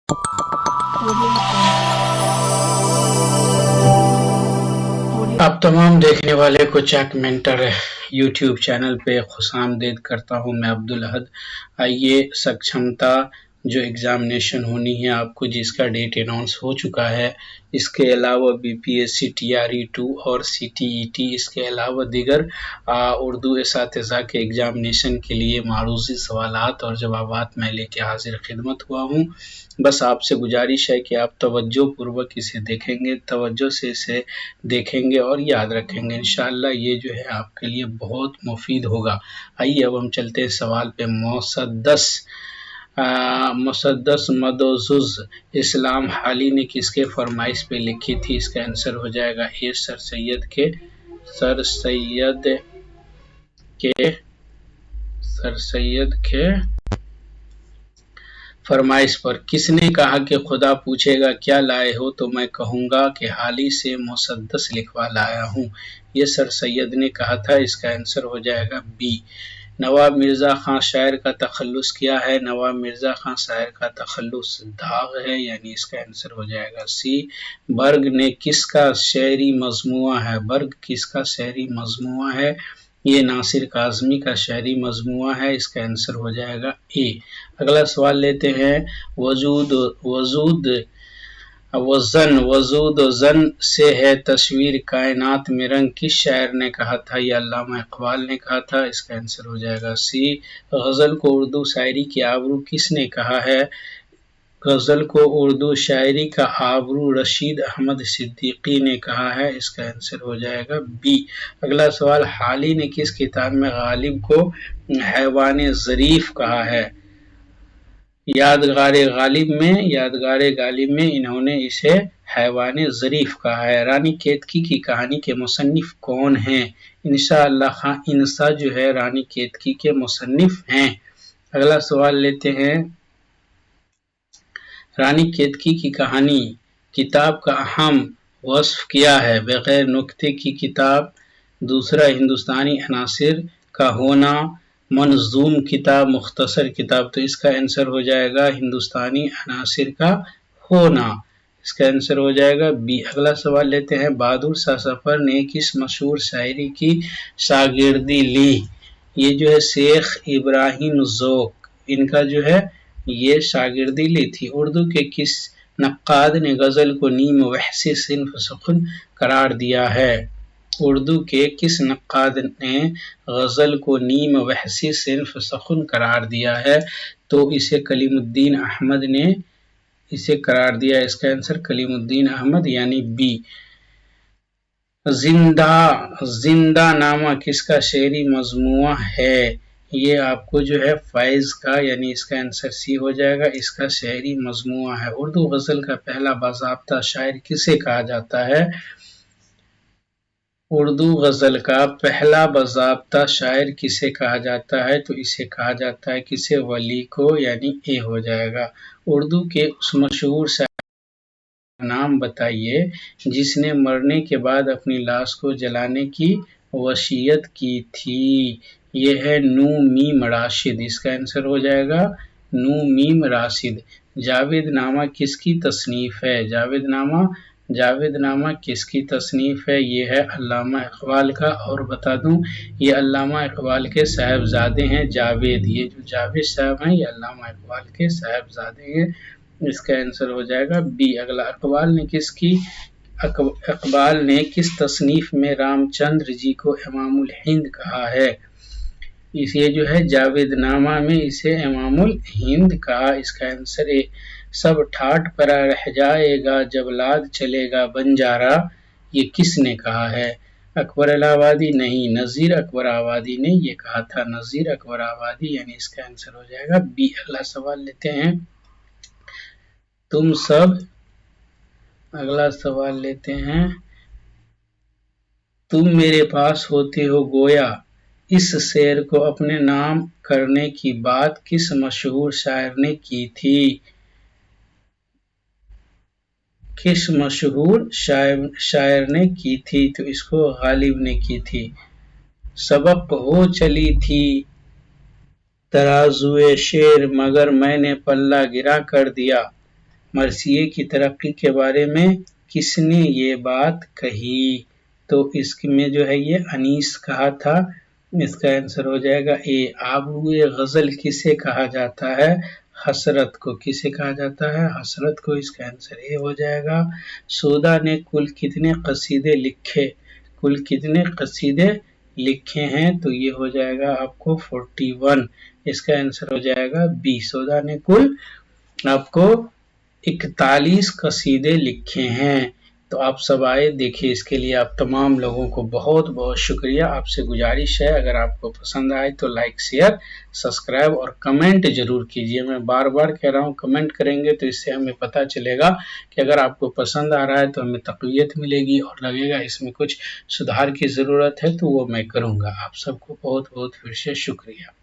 आप तमाम देखने वाले को चैक मेंटर यूट्यूब चैनल पे खुशामदीद करता हूं। मैं अब्दुल अहद। आइए, सक्षमता जो एग्जामिनेशन होनी है आपको, जिसका डेट अनाउंस हो चुका है, इसके अलावा बीपीएससी TRE2 और CTET, इसके अलावा दीगर उर्दू एसातिज़ा के एग्जामिनेशन के लिए मारूज़ी सवालात और जवाबात मैं लेके हाजिर खिदमत हुआ हूँ। बस आपसे गुजारिश है कि आप तवज्जो पूर्वक इसे देखेंगे, तवज्जो से इसे देखेंगे और याद रखेंगे। इंशाअल्लाह ये जो है आपके लिए बहुत मुफीद होगा। आइए अब हम चलते हैं सवाल पे। मुसद्दस मदोजुज इस्लाम हाली ने किसके फरमाइश पे लिखी थी? इसका आंसर हो जाएगा ए, सर सैयद के फरमाइश पर। किसने कहा कि खुदा पूछेगा क्या लाए हो तो मैं कहूँगा कि हाली से मुसद्दस लिखवा लाया हूँ। ये सर सैयद ने कहा था। इसका आंसर हो जाएगा बी। नवाब मिर्ज़ा खां शायर का तखल्लुस क्या है? नवाब मिर्ज़ा खां शायर का तखल्लुस दाग है, यानी इसका आंसर हो जाएगा सी। बर्ग ने किसका शेरी मजमुआ है? बर्ग किसका शेरी मजमुआ है? ये नासिर काज़मी का शायरी मजमुआ है। इसका आंसर हो जाएगा ए। अगला सवाल लेते हैं। वजूद जन से है तस्वीर कायनात में रंग, किस शायर ने कहा था? ये अल्लामा इकबाल ने कहा था। इसका आंसर हो जाएगा सी। गज़ल को उर्दू शायरी की आबरू किसने कहा है? गज़ल को उर्दू शायरी का आबरू रशीद अहमद सिद्दीकी ने कहा है। इसका आंसर हो जाएगा बी। अगला सवाल। हाली ने किस किताब में गालिब को हैवान ज़रीफ कहा है? यादगारे गालिब में इन्होंने इसे हैवान ज़रीफ कहा है। रानी केतकी की कहानी के मुसन्निफ कौन हैं? इंशाअल्लाह खां इंसा जो है रानी केतकी के मुसन्निफ हैं। अगला सवाल लेते हैं। रानी केतकी की कहानी किताब का अहम वस्फ क्या है? बगैर नुक्ते की किताब, दूसरा हिंदुस्तानी अनासिर का होना, मंजूम किताब, मुख्तसर किताब। तो इसका आंसर हो जाएगा हिंदुस्तानी अनासिर का होना। इसका आंसर हो जाएगा बी। अगला सवाल लेते हैं। बहादुर शाह सफर ने किस मशहूर शायरी की शागिर्दी ली? ये जो है शेख इब्राहिम ज़ौक़, इनका जो है ये शागिर्दी ली थी। उर्दू के किस नक्काद ने गज़ल को नीम वहसी सिन्फ सुखन करार दिया है? उर्दू के किस नक्काद ने गज़ल को नीम वहसी सिन्फ सुखन करार दिया है? तो इसे कलीमुद्दीन अहमद ने इसे करार दिया। इसका आंसर कलीमुद्दीन अहमद यानी बी। जिंदा नामा किसका शेरी मजमुआ है? ये आपको जो है फैज का, यानी इसका आंसर सी हो जाएगा। इसका शेरी मजमुआ है। उर्दू गज़ल का पहला बाज़ाब्ता शायर किसे कहा जाता है? उर्दू गज़ल का पहला बाज़ाब्ता शायर किसे कहा जाता है? तो इसे कहा जाता है किसे? वली को, यानी ए हो जाएगा। उर्दू के उस मशहूर शायर नाम बताइए जिसने मरने के बाद अपनी लाश को जलाने की वसीयत की थी। ये है नू मीम राशिद। इसका आंसर हो जाएगा नू मीम राशिद। जावेद नामा किसकी तसनीफ है? जावेद नामा किसकी तसनीफ है? ये है अल्लामा इकबाल का। और बता दूं, ये अल्लामा इकबाल के साहबजादे हैं जावेद। ये जो जावेद साहब हैं ये अल्लामा इकबाल के साहबजादे हैं। इसका आंसर हो जाएगा बी। अगला। इकबाल ने किस तसनीफ में रामचंद्र जी को इमामुल हिंद कहा है? इसे जो है जावेद नामा में इसे इमामुल हिंद कहा। इसका आंसर ए। सब ठाट पर रह जाएगा जब लाद चलेगा बंजारा, ये किसने कहा है? अकबर इलाहाबादी नहीं, नज़ीर अकबर आबादी ने ये कहा था। नज़ीर अकबर आबादी, यानी इसका आंसर हो जाएगा बी। अगला सवाल लेते हैं। अगला सवाल लेते हैं। तुम मेरे पास होते हो गोया, इस शेर को अपने नाम करने की बात किस मशहूर शायर ने की थी? किस मशहूर शायर ने की थी? तो इसको गालिब ने की थी। सबक हो चली थी तराजुए शेर मगर मैंने पल्ला गिरा कर दिया, مرثیے کی ترقی کے بارے میں کس نے یہ بات کہی؟ تو اس میں جو ہے یہ انیس کہا تھا. اس کا آنسر ہو جائے گا اے. آبروئے غزل کسے کہا جاتا ہے؟ حسرت کو. کسے کہا جاتا ہے؟ حسرت کو. اس کا آنسر اے ہو جائے گا. سودا نے کل کتنے قصیدے لکھے؟ کل کتنے قصیدے لکھے ہیں؟ تو یہ ہو جائے گا آپ کو 41. اس کا آنسر ہو جائے گا بی. سودا نے کل آپ کو 41 قصیدے لکھے ہیں. تو آپ سب آئے دیکھیں. اس کے لیے آپ تمام لوگوں کو بہت بہت شکریہ. آپ سے گزارش ہے اگر آپ کو پسند آئے تو لائک، شیئر، سبسکرائب اور کمنٹ ضرور کیجیے. میں بار بار کہہ رہا ہوں کمنٹ کریں گے تو اس سے ہمیں پتہ چلے گا کہ اگر آپ کو پسند آ رہا ہے تو ہمیں تقویت ملے گی اور لگے گا اس میں کچھ سدھار کی ضرورت ہے تو وہ میں کروں گا. آپ سب کو بہت بہت پھر سے شکریہ.